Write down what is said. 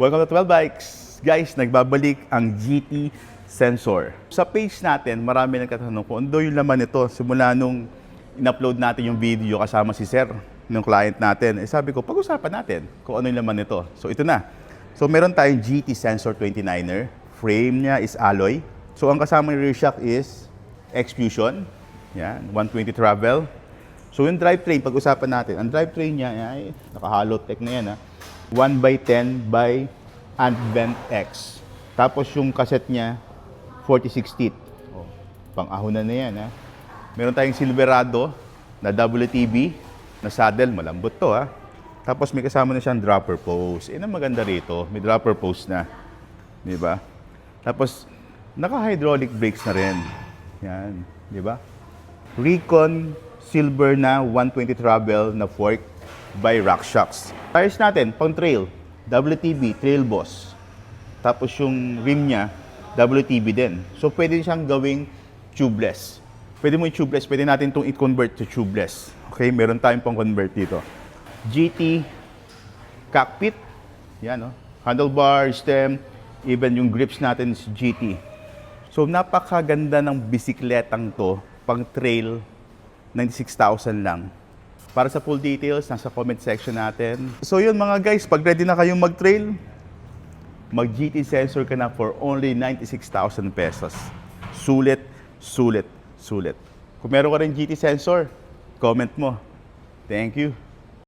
Welcome to 12 Bikes! Guys, nagbabalik ang GT Sensor. Sa page natin, marami nagtatanong kung ano yung laman nito simula nung in-upload natin yung video kasama si Sir, ng client natin. Sabi ko, pag-usapan natin kung ano yung laman nito. So ito na. So meron tayong GT Sensor 29er. Frame niya is alloy. So ang kasama ng rear shock is X-Fusion. Yan, 120 travel. So yung drivetrain, pag-usapan natin. Ang drivetrain niya ay naka-hollow tech na yan. 1x10 by Advent X. Tapos yung cassette niya, 46 teeth. Oh, pang-ahonan na yan. Meron tayong Silverado na WTB na saddle. Malambot to. Tapos may kasama na siyang dropper post. Ang maganda rito, may dropper post na. Di ba? Tapos, naka-hydraulic brakes na rin. Yan. Di ba? Recon silver na 120 travel na fork by RockShox. Tires natin, pang trail, WTB, Trail Boss. Tapos yung rim niya, WTB din. So pwede siyang gawing tubeless. Pwede mo i-tubeless, pwede natin itong i-convert to tubeless. Okay, meron tayong pang convert dito. GT cockpit, yan handlebar, stem, even yung grips natin is GT. So napakaganda ng bisikletang to, pang trail, 96,000 lang. Para sa full details, nasa comment section natin. So yun mga guys, pag ready na kayong mag-trail, mag-GT Sensor ka na for only 96,000 pesos. Sulit, sulit, sulit. Kung meron ka rin GT Sensor, comment mo. Thank you.